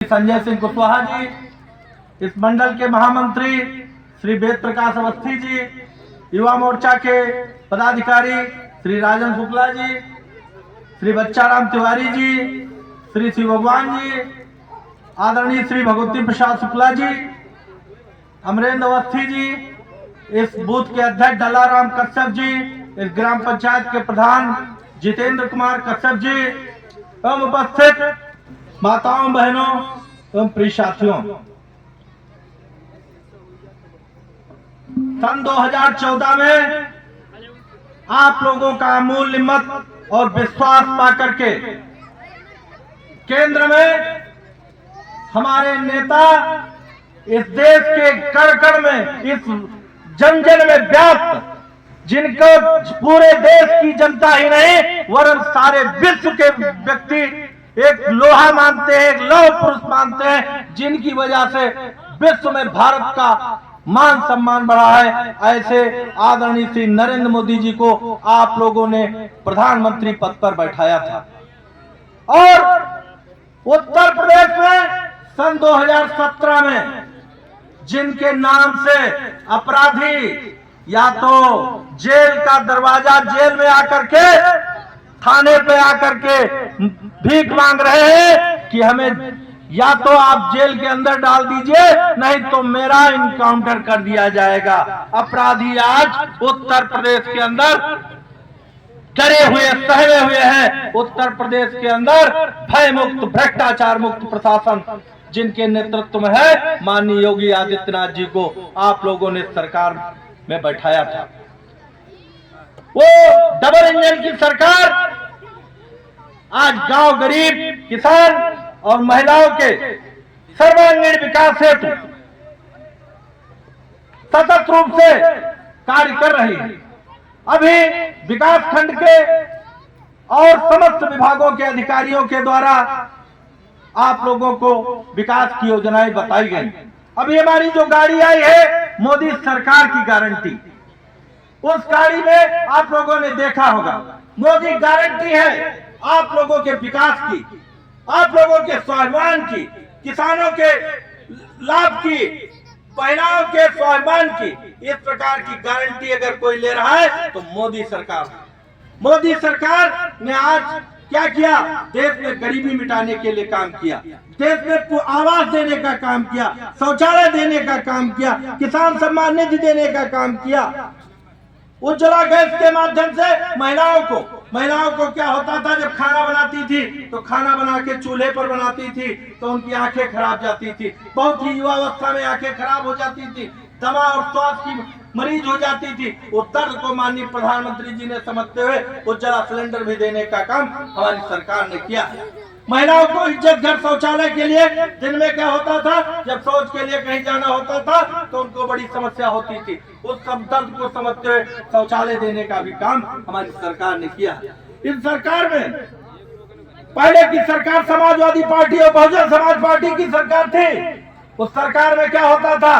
संजय सिंह कुशवाहा जी, इस मंडल के महामंत्री श्री वेद प्रकाश अवस्थी जी, युवा मोर्चा के पदाधिकारी श्री राजन शुक्ला जी, श्री बच्चाराम तिवारी जी, श्री शिव भगवान जी, आदरणीय श्री भगवती प्रसाद शुक्ला जी, अमरेंद्र अवस्थी जी, इस बूथ के अध्यक्ष डल्लाराम कश्यप जी, इस ग्राम पंचायत के प्रधान जितेंद्र कुमार कश्यप जी एवं उपस्थित माताओं बहनों एवं प्रिय साथियों, सन 2014 में आप लोगों का अमूल्य मत और विश्वास पाकर के केंद्र में हमारे नेता इस देश के कण-कण में, इस जन-जन में व्याप्त, जिनको पूरे देश की जनता ही नहीं वरन सारे विश्व के व्यक्ति एक लोहा मानते हैं, एक लौह पुरुष मानते हैं, जिनकी वजह से विश्व में भारत का मान सम्मान बढ़ा है, ऐसे आदरणीय श्री नरेंद्र मोदी जी को आप लोगों ने प्रधानमंत्री पद पर बैठाया था। और उत्तर प्रदेश में सन 2017 में जिनके नाम से अपराधी या तो जेल का दरवाजा, जेल में आकर के, थाने पे आकर के भीख मांग रहे हैं कि हमें या तो आप जेल के अंदर डाल दीजिए, नहीं तो मेरा इनकाउंटर कर दिया जाएगा। अपराधी आज उत्तर प्रदेश के अंदर डरे हुए, सहमे हुए हैं। उत्तर प्रदेश के अंदर भय मुक्त, भ्रष्टाचार मुक्त प्रशासन जिनके नेतृत्व में है, माननीय योगी आदित्यनाथ जी को आप लोगों ने सरकार में बैठाया था। वो डबल इंजन की सरकार आज गांव, गरीब, किसान और महिलाओं के सर्वांगीण विकास हेतु सतत रूप से कार्य कर रही है। अभी विकास खंड के और समस्त विभागों के अधिकारियों के द्वारा आप लोगों को विकास की योजनाएं बताई गई। अभी हमारी जो गाड़ी आई है मोदी सरकार की गारंटी, उस गाड़ी में आप लोगों ने देखा होगा मोदी गारंटी है आप लोगों के विकास की, आप लोगों के स्वाभिमान की, किसानों के लाभ की, महिलाओं के स्वाभिमान की। इस प्रकार की गारंटी अगर कोई ले रहा है तो मोदी सरकार। मोदी सरकार ने आज क्या किया? देश में गरीबी मिटाने के लिए काम किया, देश में आवास देने का काम किया, शौचालय देने का काम किया, किसान सम्मान निधि देने का काम किया, उज्ज्वला गैस के माध्यम से महिलाओं को क्या होता था, जब खाना बनाती थी तो खाना बना के चूल्हे पर बनाती थी तो उनकी आंखें खराब जाती थी, बहुत ही युवावस्था में आंखें खराब हो जाती थी, दमा और स्वास्थ्य की मरीज हो जाती थी। उस दर्द को माननीय प्रधानमंत्री जी ने समझते हुए उज्ज्वला सिलेंडर भी देने का काम हमारी सरकार ने किया। महिलाओं को इज्जत घर शौचालय के लिए दिन में क्या होता था, जब शौच के लिए कहीं जाना होता था तो उनको बड़ी समस्या होती थी, उस सब दर्द को समझते हुए शौचालय देने का भी काम हमारी सरकार ने किया। इस सरकार में पहले की सरकार समाजवादी पार्टी और बहुजन समाज पार्टी की सरकार थी। उस सरकार में क्या होता था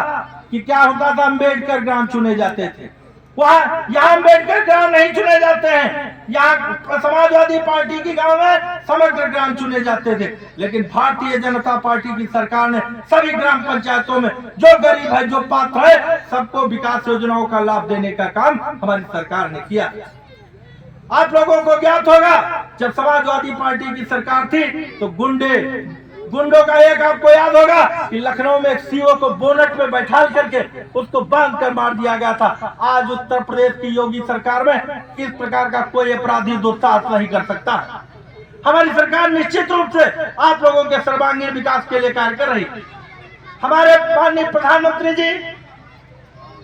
कि अम्बेडकर ग्राम चुने जाते थे। यहाँ अम्बेडकर ग्राम नहीं चुने जाते हैं, यहाँ समाजवादी पार्टी की गांव में समग्र ग्राम चुने जाते थे। लेकिन भारतीय जनता पार्टी की सरकार ने सभी ग्राम पंचायतों में जो गरीब है, जो पात्र है, सबको विकास योजनाओं का लाभ देने का काम हमारी सरकार ने किया। आप लोगों को ज्ञात होगा जब समाजवादी पार्टी की सरकार थी तो गुंडों का एक आपको याद होगा कि लखनऊ में एक सीओ को बोनट में बैठा करके उसको बांध कर मार दिया गया था। आज उत्तर प्रदेश की योगी सरकार में इस प्रकार का कोई अपराधी दुस्साहस नहीं कर सकता। हमारी सरकार निश्चित रूप से आप लोगों के सर्वांगीण विकास के लिए कार्य कर रही। हमारे माननीय प्रधानमंत्री जी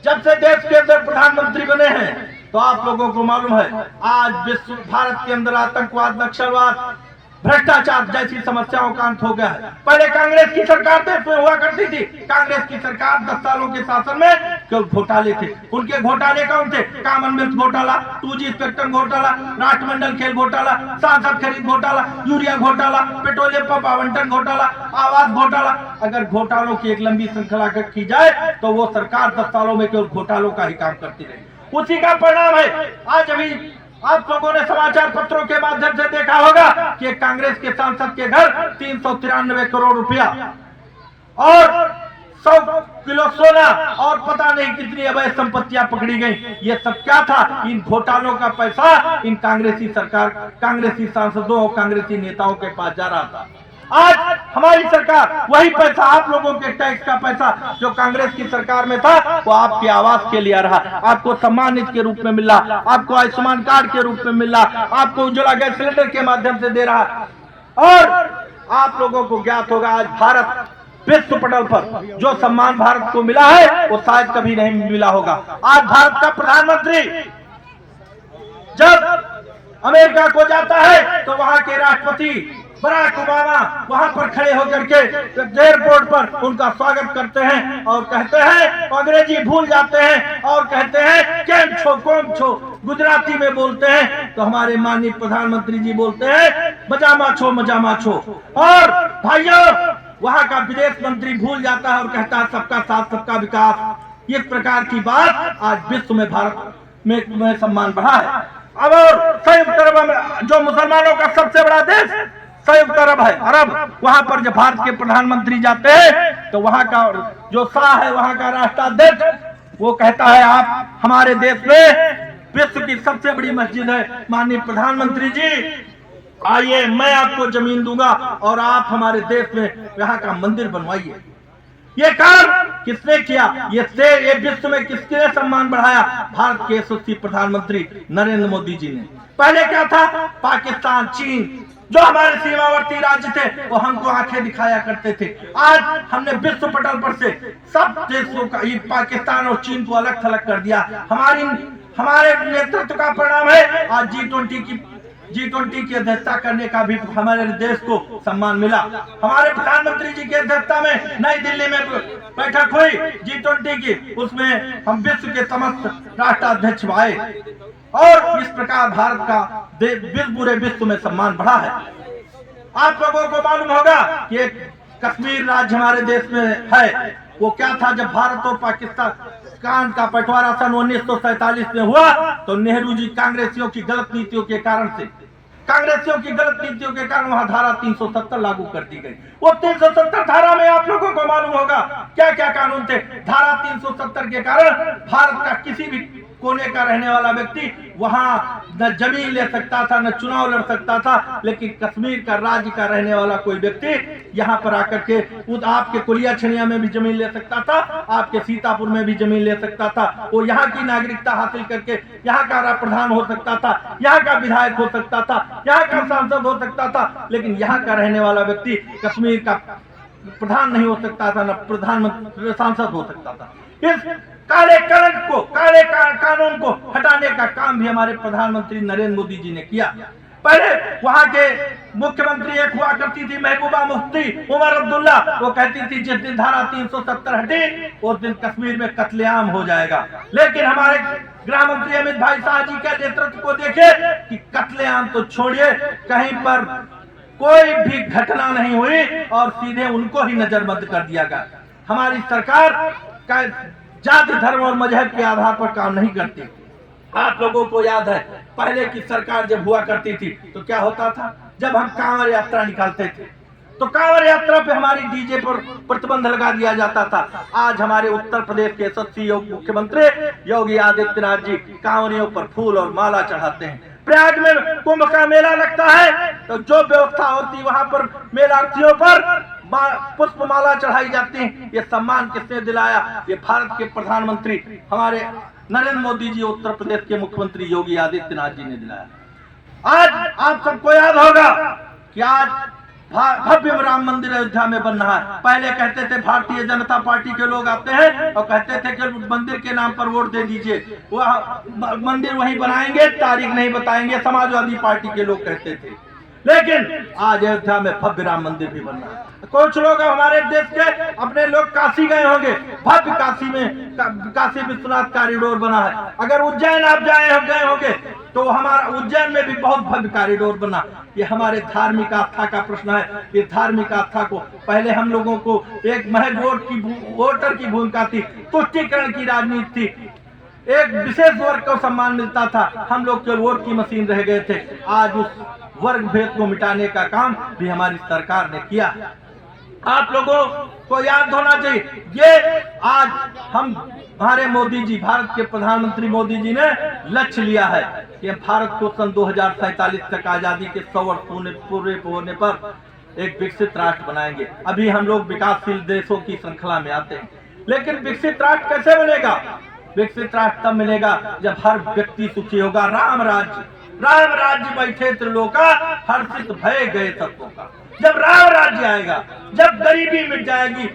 जब से देश के अंदर प्रधानमंत्री बने हैं तो आप लोगों को मालूम है आज विश्व भारत के अंदर आतंकवाद, नक्सलवाद, भ्रष्टाचार जैसी समस्याओं का अंत हो गया है। पहले कांग्रेस की सरकार देश में हुआ करती थी। कांग्रेस की सरकार 10 सालों के शासन में केवल घोटाले थे। उनके घोटाले कौन थे? कॉमनवेल्थ घोटाला, 2G स्पेक्ट्रम घोटाला, राष्ट्रमंडल खेल घोटाला, सांसद खरीद घोटाला, यूरिया घोटाला, पेट्रोलियम पंप आवंटन घोटाला, आवास घोटाला। अगर घोटालों की एक लंबी श्रृंखला की जाए तो वो सरकार 10 सालों में केवल घोटालों का ही काम करती रही। उसी का परिणाम है आज अभी आप लोगों ने समाचार पत्रों के माध्यम से देखा होगा कि कांग्रेस के सांसद के घर 393 करोड़ रुपया और 100 किलो सोना और पता नहीं कितनी अवैध संपत्तियां पकड़ी गई। ये सब क्या था? इन घोटालों का पैसा इन कांग्रेसी सरकार, कांग्रेसी सांसदों और कांग्रेसी नेताओं के पास जा रहा था। आज हमारी सरकार वही पैसा, आप लोगों के टैक्स का पैसा जो कांग्रेस की सरकार में था, वो आपके आवास के लिए आ रहा, आपको सम्मानित के रूप में मिल रहा, आपको आयुष्मान कार्ड के रूप में मिल रहा, आपको उज्ज्वला गैस सिलेंडर के माध्यम से दे रहा। और आप लोगों को ज्ञात होगा आज भारत विश्व पटल पर जो सम्मान भारत को मिला है वो शायद कभी नहीं मिला होगा। आज भारत का प्रधानमंत्री जब अमेरिका को जाता है तो वहां के राष्ट्रपति बराक ओबामा वहां पर खड़े होकर के एयरपोर्ट पर उनका स्वागत करते हैं और कहते हैं, अंग्रेजी भूल जाते हैं और कहते हैं केम छो कोम छो, गुजराती में बोलते हैं तो हमारे माननीय प्रधानमंत्री जी बोलते हैं मजामा छो मजामा छो। और भाइयों, वहां का विदेश मंत्री भूल जाता है और कहता है सबका साथ सबका विकास। इस प्रकार की बात आज विश्व में भारत में सम्मान बढ़ा है। अब और संयुक्त अरब जो मुसलमानों का सबसे बड़ा देश संयुक्त अरब है, अरब, वहां पर जब भारत के प्रधानमंत्री जाते हैं तो वहां का जो शाह है, वहां का राष्ट्राध्यक्ष, वो कहता है आप हमारे देश में विश्व की सबसे बड़ी मस्जिद है, माननीय प्रधानमंत्री जी आइए मैं आपको जमीन दूंगा और आप हमारे देश में यहाँ का मंदिर बनवाइए। ये काम किसने किया? ये विश्व में किसने सम्मान बढ़ाया? भारत के यशस्वी प्रधानमंत्री नरेंद्र मोदी जी ने। पहले क्या था? पाकिस्तान, चीन जो हमारे सीमावर्ती राज्य थे वो हमको आंखें दिखाया करते थे। आज हमने विश्व पटल पर से सब देशों का, ये पाकिस्तान और चीन को अलग थलग कर दिया। हमारे नेतृत्व का परिणाम है आज G20 की अध्यक्षता करने का भी हमारे देश को सम्मान मिला। हमारे प्रधानमंत्री जी की अध्यक्षता में नई दिल्ली में बैठक हुई G20 की, उसमें हम विश्व के समस्त राष्ट्राध्यक्ष आए और इस प्रकार भारत का पूरे विश्व में सम्मान बढ़ा है। आप लोगों को मालूम होगा कि कश्मीर राज्य हमारे देश में है, वो क्या था? जब भारत और पाकिस्तान का बंटवारा सन 1947 में हुआ तो नेहरू जी कांग्रेसियों की गलत नीतियों के कारण वहां धारा 370 लागू कर दी गई। वो 370 धारा में आप लोगों को मालूम होगा क्या क्या कानून थे। धारा 370 के कारण भारत का किसी भी कोने का रहने वाला व्यक्ति वहां न जमीन ले सकता था, न चुनाव लड़ सकता था, लेकिन कश्मीर का राज्य का रहने वाला कोई व्यक्ति यहाँ पर आकर के आपके कुलिया छनिया में भी जमीन ले सकता था, आपके सीतापुर में भी जमीन ले सकता था। वो यहाँ की नागरिकता हासिल करके यहाँ का प्रधान हो सकता था, यहाँ का विधायक हो सकता था, यहाँ का सांसद हो सकता था, लेकिन यहाँ का रहने वाला व्यक्ति कश्मीर का प्रधान नहीं हो सकता था, न प्रधानमंत्री सांसद हो सकता था। इस काले कानून को हटाने का काम भी हमारे प्रधानमंत्री नरेंद्र मोदी जी ने किया। पहले वहां के मुख्यमंत्री एक हुआ करती थी महबूबा मुफ्ती उमर अब्दुल्ला, वो कहती थी जिस दिन धारा 370 हटी उस दिन कश्मीर में कत्लेआम हो जाएगा। लेकिन हमारे गृह मंत्री अमित भाई शाह जी के नेतृत्व को देखे कि कत्लेआम तो छोड़िए, कहीं पर कोई भी घटना नहीं हुई और सीधे उनको ही नजरबंद कर दिया गया। हमारी सरकार का जाति, धर्म और मजहब के आधार पर काम नहीं करती। आप लोगों को याद है पहले की सरकार जब हुआ करती थी तो क्या होता था? जब हम कांवड़ यात्रा निकालते थे तो कांवड़ यात्रा पे हमारी डीजे पर प्रतिबंध लगा दिया जाता था। आज हमारे उत्तर प्रदेश के यशस्वी मुख्यमंत्री योगी आदित्यनाथ जी कांवड़ियों पर फूल और माला चढ़ाते हैं। प्रयाग में कुंभ का मेला लगता है तो जो व्यवस्था होती वहां पर मेलार्थियों पर पुष्प माला चढ़ाई जाती है। ये सम्मान किसने दिलाया? ये भारत के प्रधानमंत्री हमारे नरेंद्र मोदी जी, उत्तर प्रदेश के मुख्यमंत्री योगी आदित्यनाथ जी ने दिलाया। आज आप सबको याद होगा कि आज भव्य राम मंदिर अयोध्या में बन रहा है। पहले कहते थे भारतीय जनता पार्टी के लोग आते हैं और कहते थे कि मंदिर के नाम पर वोट दे दीजिए, वह मंदिर वहीं बनाएंगे, तारीख नहीं बताएंगे, समाजवादी पार्टी के लोग कहते थे। लेकिन आज अयोध्या में भव्य राम मंदिर भी बन रहा है। कुछ लोग हमारे देश के अपने लोग काशी गए होंगे, भव्य काशी में काशी विश्वनाथ कॉरिडोर बना है। अगर उज्जैन आप गए होंगे तो हमारा उज्जैन में भी बहुत भव्य कॉरिडोर बना। ये हमारे धार्मिक आस्था का प्रश्न है। ये धार्मिक आस्था को पहले हम लोगों को एक महज वोटर की भूमिका थी, तुष्टीकरण की राजनीति थी। एक विशेष वर्ग को सम्मान मिलता था, हम लोग केवल वोट की मशीन रह गए थे। आज उस वर्ग भेद को मिटाने का काम भी हमारी सरकार ने किया। आप लोगों को याद होना चाहिए, ये आज हमारे मोदी जी, भारत के प्रधानमंत्री मोदी जी ने लक्ष्य लिया है कि भारत को सन 2047 तक आजादी के 100 वर्ष पूरे होने पर एक विकसित राष्ट्र बनाएंगे। अभी हम लोग विकासशील देशों की श्रृंखला में आते हैं, लेकिन विकसित राष्ट्र कैसे बनेगा? विकसित राष्ट्र तब मिलेगा जब हर व्यक्ति सुखी होगा। राम राज्य बैठे त्रिलोका, हर्षित भय गए सबको का। जब राम राज्य आएगा, जब गरीबी मिट जाएगी,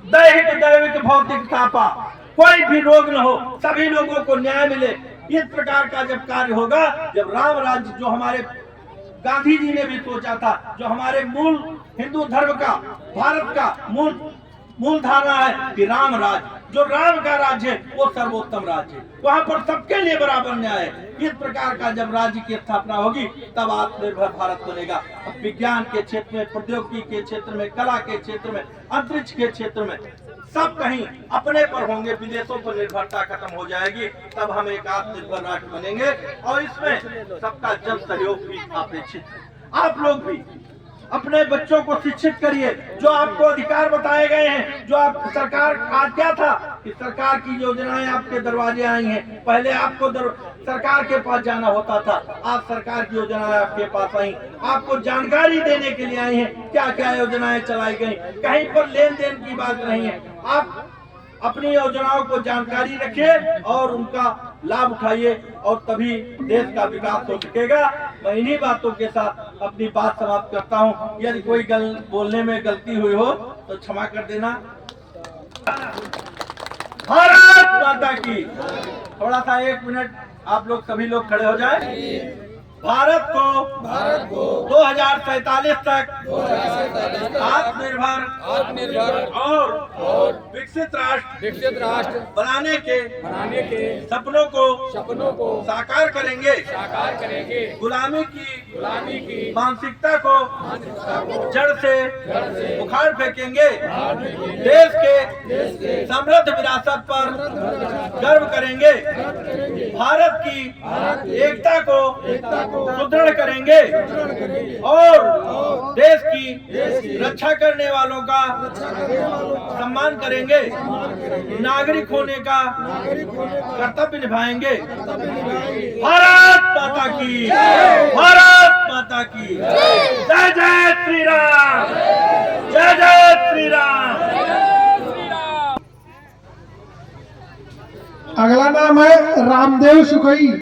दैहिक भौतिक तापा, कोई भी रोग न हो, सभी लोगों को न्याय मिले, इस प्रकार का जब कार्य होगा, जब राम राज्य, जो हमारे गांधी जी ने भी सोचा था, जो हमारे मूल हिंदू धर्म का, भारत का मूल धारणा है कि राम राज्य, जो राम का राज्य है वो सर्वोत्तम राज्य है, वहां पर सबके लिए बराबर न्याय है। इस प्रकार का जब राज्य की स्थापना होगी, तब आत्मनिर्भर भारत बनेगा। विज्ञान के क्षेत्र में, प्रौद्योगिकी के क्षेत्र में, कला के क्षेत्र में, अंतरिक्ष के क्षेत्र में, सब कहीं अपने पर होंगे, विदेशों पर निर्भरता खत्म हो जाएगी, तब हम एक आत्मनिर्भर राष्ट्र बनेंगे। और इसमें सबका जन सहयोग भी अपेक्षित है। आप लोग भी अपने बच्चों को शिक्षित करिए, जो आपको अधिकार बताए गए हैं, जो आप सरकार, आज क्या था कि सरकार की योजनाएं आपके दरवाजे आई हैं, पहले आपको सरकार के पास जाना होता था, आज सरकार की योजनाएं आपके पास आई, आपको जानकारी देने के लिए आई हैं, क्या क्या योजनाएं चलाई गई, कहीं पर लेन देन की बात नहीं है। आप अपनी योजनाओं को जानकारी रखिए और उनका लाभ उठाइए, और तभी देश का विकास हो सकेगा। मैं इन्हीं बातों के साथ अपनी बात समाप्त करता हूं। यदि कोई बोलने में गलती हुई हो तो क्षमा कर देना। भारत माता की। थोड़ा सा 1 मिनट आप लोग, सभी लोग खड़े हो जाए। भारत को 2047 तक आत्मनिर्भर और विकसित राष्ट्र बनाने के सपनों को साकार करेंगे। गुलामी की मानसिकता को जड़ से उखाड़ फेंकेंगे। देश के समृद्ध विरासत पर गर्व करेंगे। भारत की एकता को सुदृढ़ करेंगे और देश की रक्षा करने वालों का सम्मान करेंगे। नागरिक होने का कर्तव्य निभाएंगे। भारत माता की, भारत माता की जय। जय श्री राम, जय जय श्री राम। अगला नाम है रामदेव सुखई।